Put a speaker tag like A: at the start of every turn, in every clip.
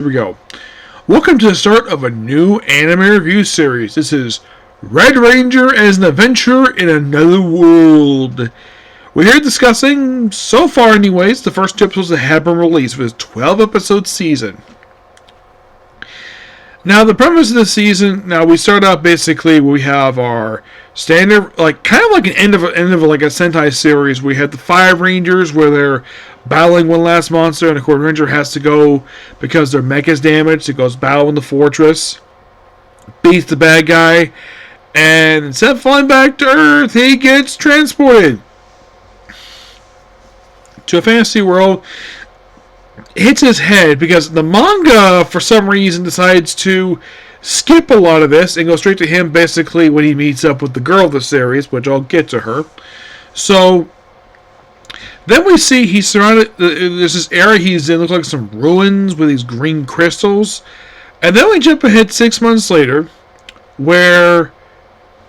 A: Here we go. Welcome to the start of a new anime review series. This is Red Ranger as an adventure in another world. We're here discussing, so far anyways, the first two episodes that have been released for this 12-episode season. Now, the premise of the season, we start out basically, we have our standard, kind of like an end of like a Sentai series. We had the 5 Rangers where they're battling one last monster, and of course, Ranger has to go because their mech is damaged. It goes battle in the fortress, beats the bad guy, and instead of flying back to Earth, he gets transported to a fantasy world. Hits his head because the manga, for some reason, decides to skip a lot of this and go straight to him basically when he meets up with the girl of the series, which I'll get to her. So then we see he's surrounded. There's this area he's in, looks like some ruins with these green crystals. And then we jump ahead 6 months later, where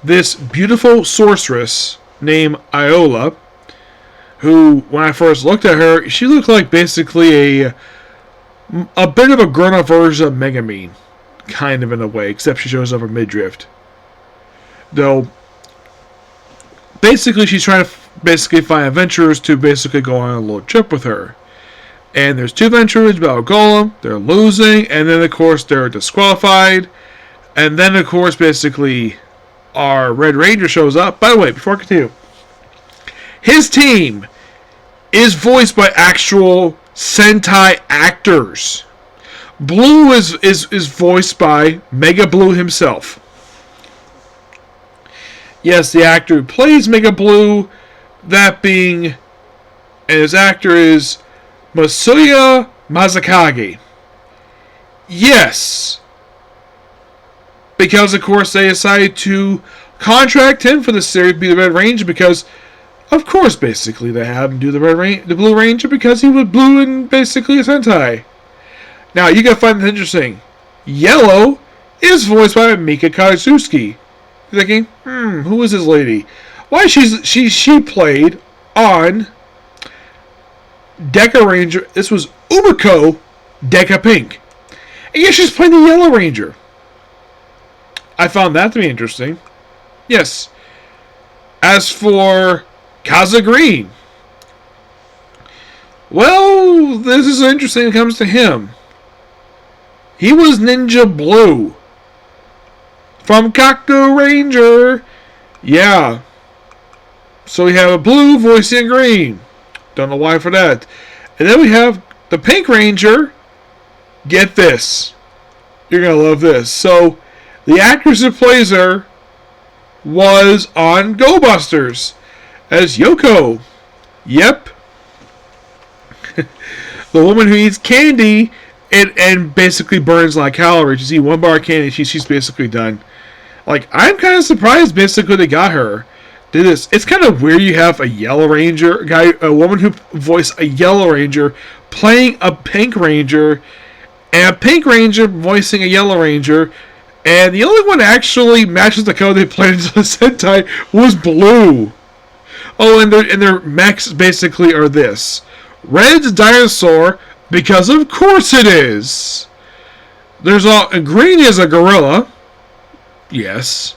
A: this beautiful sorceress named Iola, who, when I first looked at her, she looked like basically a bit of a grown-up version of Megamine, kind of in a way, except she shows up her midriff. Though, basically she's trying to find adventurers to basically go on a little trip with her. And there's 2 adventurers, Battle Golem, they're losing, and then of course they're disqualified. And then of course basically our Red Ranger shows up. By the way, before I continue, his team is voiced by actual Sentai actors. Blue is voiced by Mega Blue himself. Yes, the actor who plays Mega Blue, that being, and his actor is Masuya Mazakage. Yes, because of course they decided to contract him for the series to be the Red Ranger because, of course, basically they have him do the Blue Ranger because he was blue and basically a Sentai. Now you gotta find this interesting. Yellow is voiced by Mika Kazuski. You're thinking, who is this lady? Why she played on Deca Ranger. This was Umiko Deca Pink. And yes, she's playing the Yellow Ranger. I found that to be interesting. Yes. As for Kaza Green, well, this is interesting when it comes to him. He was Ninja Blue from Kaku Ranger. Yeah. So we have a blue voicing green. Don't know why for that. And then we have the Pink Ranger. Get this. You're going to love this. So the actress that plays her was on Go Busters as Yoko. Yep. The woman who eats candy and basically burns like calories. You see 1 bar of candy, she's basically done. I'm kind of surprised basically they got her. Did this. It's kind of weird you have a Yellow Ranger a woman who voiced a Yellow Ranger playing a Pink Ranger, and a Pink Ranger voicing a Yellow Ranger, and the only one that actually matches the color they played into the Sentai was blue. Oh, and their mechs basically are this. Red's dinosaur, because of course it is. Green is a gorilla. Yes.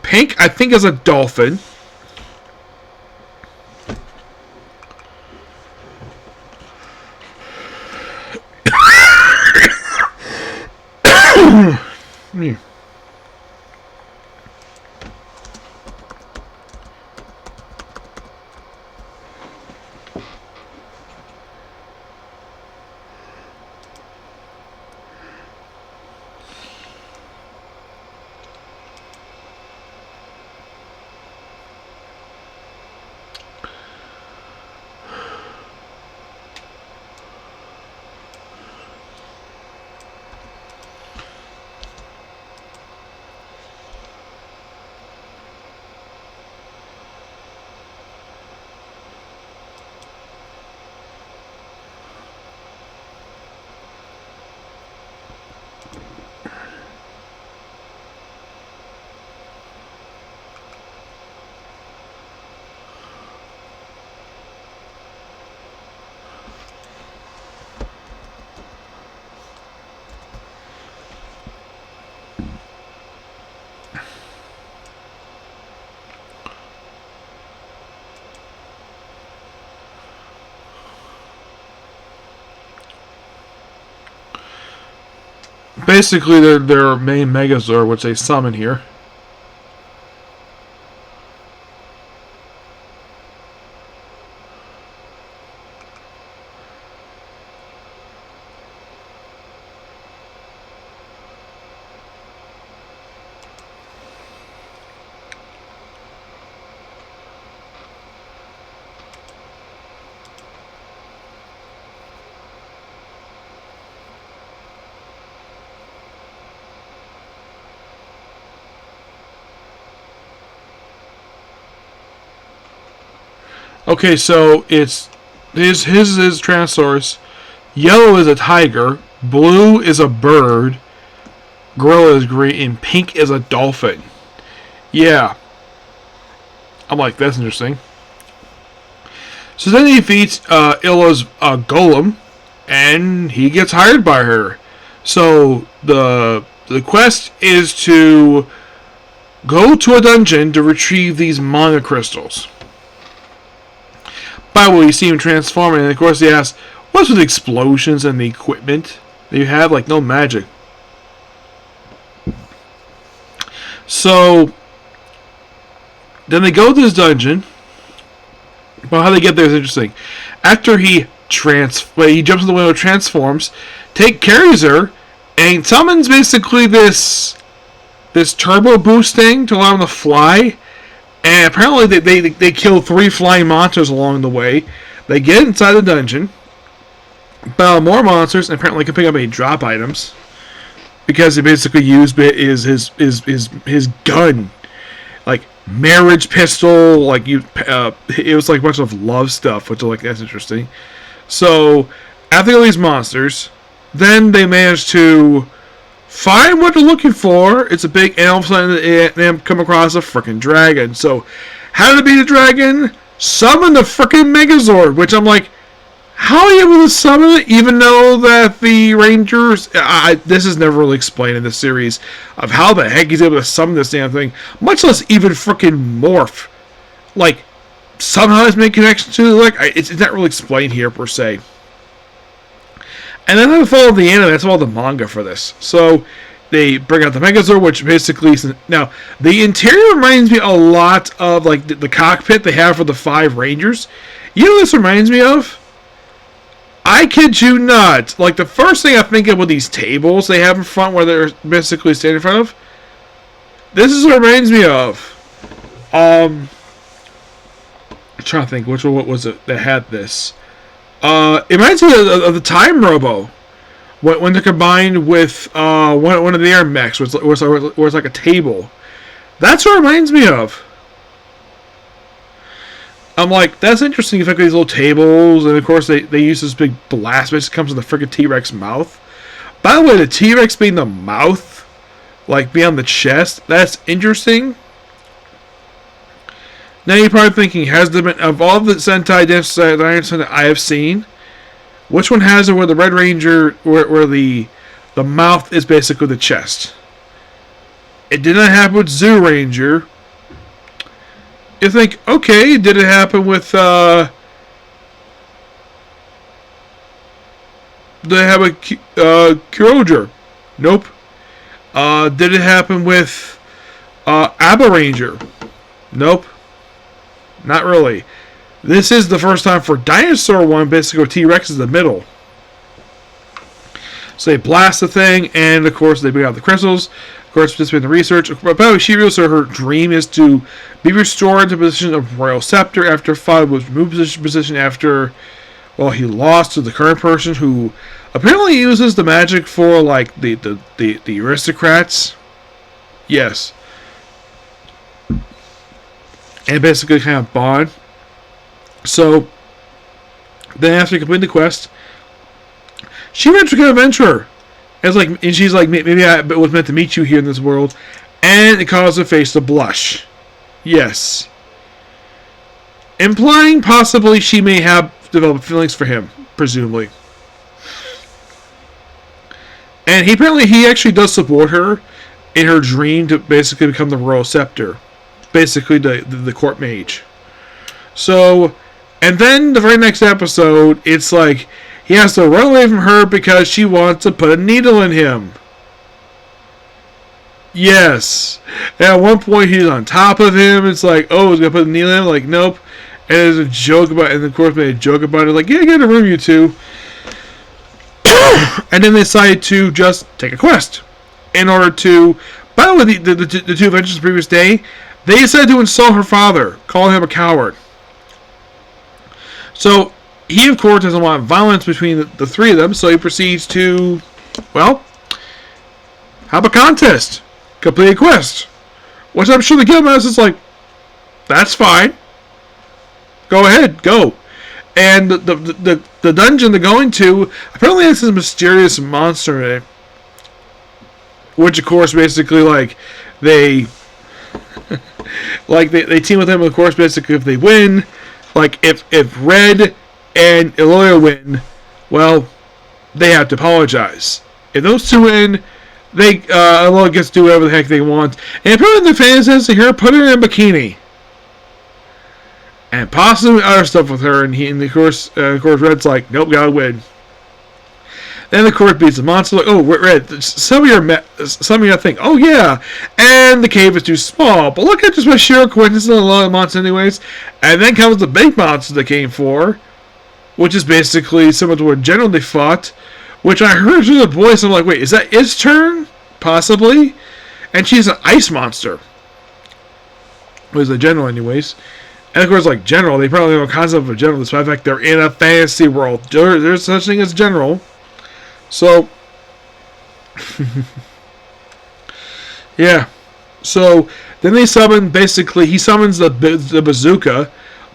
A: Pink, I think, is a dolphin. Basically, their main Megazord, which they summon here. Okay, so it's his is Tyrannosaurus. Yellow is a tiger. Blue is a bird. Gorilla is green, and pink is a dolphin. Yeah, I'm like, that's interesting. So then he defeats Illa's golem, and he gets hired by her. So the quest is to go to a dungeon to retrieve these manga crystals. By the way, you see him transform, and of course he asks, "What's with the explosions and the equipment that you have? Like no magic." So then they go to this dungeon. Well, how they get there is interesting. After he jumps in the window, transforms, carries her, and summons basically this turbo boost thing to allow him to fly. And apparently they kill 3 flying monsters along the way. They get inside the dungeon, battle more monsters, and apparently can pick up any drop items because he basically used his gun, like marriage pistol, like it was like a bunch of love stuff, which like that's interesting. So after all these monsters, then they manage to find what they're looking for. It's a big, and all of a sudden they come across a freaking dragon. So how to beat a dragon? Summon the freaking Megazord, which I'm like, how are you able to summon it, even though that the Rangers... this is never really explained in the series of how the heck he's able to summon this damn thing, much less even freaking morph. Like, somehow it's making connection to it. Like, it's not really explained here, per se. And then I follow the anime, that's all the manga for this. So, they bring out the Megazord, which basically... Now, the interior reminds me a lot of, like, the cockpit they have for the 5 Rangers. You know what this reminds me of? I kid you not. Like, the first thing I think of with these tables they have in front where they're basically standing in front of, this is what it reminds me of. I'm trying to think, what was it that had this? It reminds me of the Time Robo. When they're combined with one of the air mechs, where it's like a table. That's what it reminds me of. I'm like, that's interesting. You think of these little tables, and of course they use this big blast, which comes in the freaking T-Rex mouth. By the way, the T-Rex being the mouth, like beyond the chest, that's interesting. Now you're probably thinking, has there been, of all the Sentai dinosaurs that I have seen, which one has it where the Red Ranger, where the mouth is basically the chest? It did not happen with Zoo Ranger. You think, okay, did it happen with, did it have a Kyroger? Nope. Did it happen with, Abba Ranger? Nope. Not really. This is the first time for Dinosaur one, basically T-Rex is the middle. So they blast the thing, and of course they bring out the crystals. Of course, participate in the research. About she reveals her dream is to be restored to the position of Royal Scepter after Father was removed position after, well, he lost to the current person who apparently uses the magic for like the aristocrats. Yes. And basically kind of bond. So then after completing the quest, she went to become an adventurer. And she's like, maybe I was meant to meet you here in this world. And it caused her face to blush. Yes. Implying possibly she may have developed feelings for him, presumably. And he actually does support her in her dream to basically become the Royal Scepter. Basically the court mage. So, and then the very next episode, it's like he has to run away from her because she wants to put a needle in him. Yes. And at one point he's on top of him. It's like, oh, he's gonna put the knee in him. Like, nope. And there's a joke about it, and of course made a joke about it. Like, yeah, get in a room, you two. And then they decided to just take a quest in order to. By the way, the two adventures the previous day, they decided to insult her father, calling him a coward. So he, of course, doesn't want violence between the three of them, so he proceeds to, well, have a contest, complete a quest. Which I'm sure the Guildmaster is like, that's fine. Go ahead, go. And the dungeon they're going to apparently has this mysterious monster in it, which of course basically like they they team with them. Of course, basically if they win, like if Red and Eloya win, well, they have to apologize. If those two win, they Eloya gets to do whatever the heck they want. And apparently the fans says here, put her in a bikini. And possibly other stuff with her, and of course, Red's like, nope, gotta win. Then the court beats the monster. Like, oh, Red, some of your think, oh yeah, and the cave is too small. But look at just my sheer coincidence, a lot of monsters, anyways. And then comes the big monster that came for, which is basically similar to what General they fought. Which I heard through the voice. I'm like, wait, is that his turn? Possibly. And she's an ice monster. It was the General, anyways. And of course, like General, they probably have a concept of a General, despite the fact they're in a fantasy world. There's such thing as General. So, yeah. So, then they summon, basically, he summons the bazooka,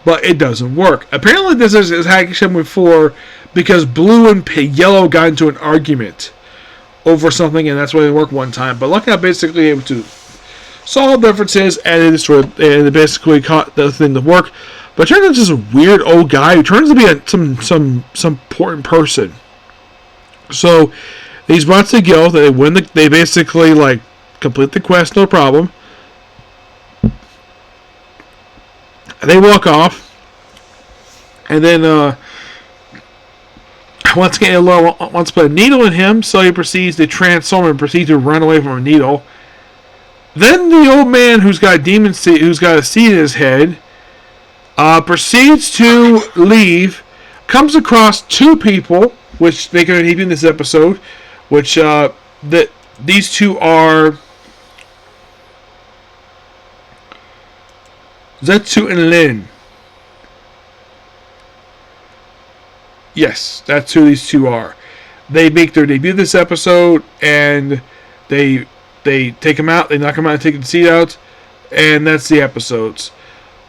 A: but it doesn't work. Apparently, this is happened before because Blue and Yellow got into an argument over something, and that's why they worked one time. But luckily, I'm basically able to solve differences, and they basically caught the thing to work. But it turns out just a weird old guy who turns to be some important person. So he's brought to the guild. They win. They basically like complete the quest, no problem. They walk off, and then once again, wants to put a needle in him, so he proceeds to transform and proceeds to run away from a needle. Then the old man who's got a seed in his head proceeds to leave, comes across two people, which they can meet in this episode, which these two are Zetsu and Lin. Yes, that's who these two are. They make their debut this episode, and they take him out, they knock him out and take the seed out, and that's the episodes.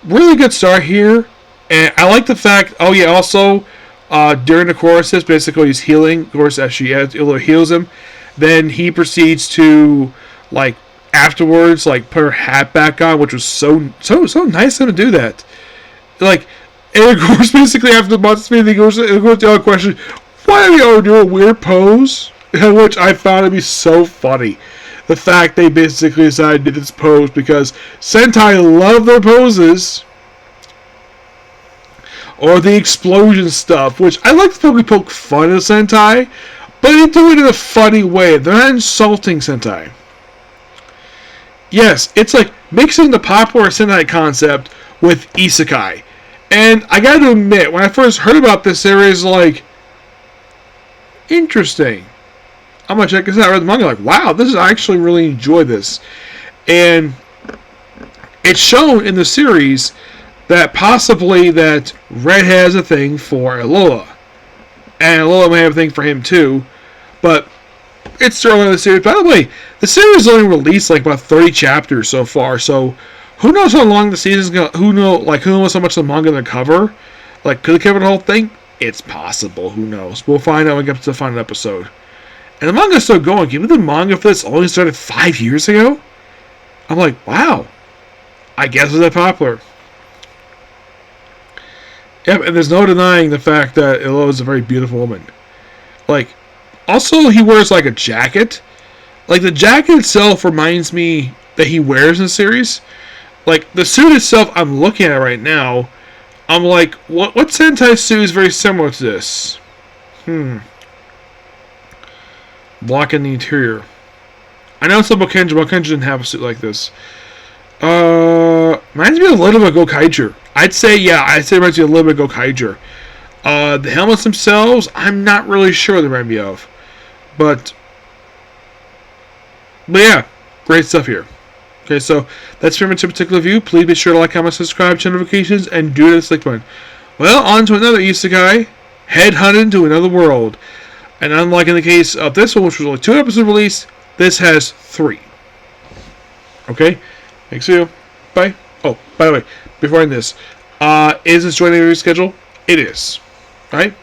A: Really good start here, and I like the fact, oh yeah, also, during the choruses, basically he's healing, of course, as Ilo heals him, then he proceeds to, like, afterwards, like, put her hat back on, which was so nice of him to do that. Like, and of course, basically after the monster meeting, he goes to the other question, why do you do a weird pose? Which I found to be so funny. The fact they basically decided to do this pose because Sentai love their poses. Or the explosion stuff, which I like to poke fun at Sentai, but they do it in a funny way. They're not insulting Sentai. Yes, it's like mixing the popular Sentai concept with Isekai. And I gotta admit, when I first heard about this series, like, interesting. I'm gonna check this out. I read the manga, like, wow, I actually really enjoy this. And it's shown in the series that possibly that Red has a thing for Alola. And Alola may have a thing for him too. But it's early in the series. By the way, the series only released like about 30 chapters so far, so who knows how long the season's gonna who knows how much the manga gonna cover? Like, could it cover the whole thing? It's possible, who knows? We'll find out when we get to the final episode. And the manga's still going. Given the manga for this only started 5 years ago, I'm like, wow. I guess it's that popular. Yep, and there's no denying the fact that Ilo is a very beautiful woman. Like, also he wears like a jacket. Like, the jacket itself reminds me that he wears in the series. Like, the suit itself, I'm looking at it right now. I'm like, what Sentai suit is very similar to this? Block in the interior. I know it's about Kenja, but Kenja didn't have a suit like this. Reminds me a little bit of Gokaiger. I'd say it reminds me a little bit of Gokaiger. The helmets themselves, I'm not really sure they remind me of. But yeah, great stuff here. Okay, so that's pretty much a particular view. Please be sure to like, comment, subscribe, turn notifications, and do the click button. Well, on to another isekai, headhunted to another world. And unlike in the case of this one, which was only 2 episodes released, this has 3. Okay? Thanks to you. Bye. Oh, by the way, before I end this, is this joining the schedule? It is. Alright?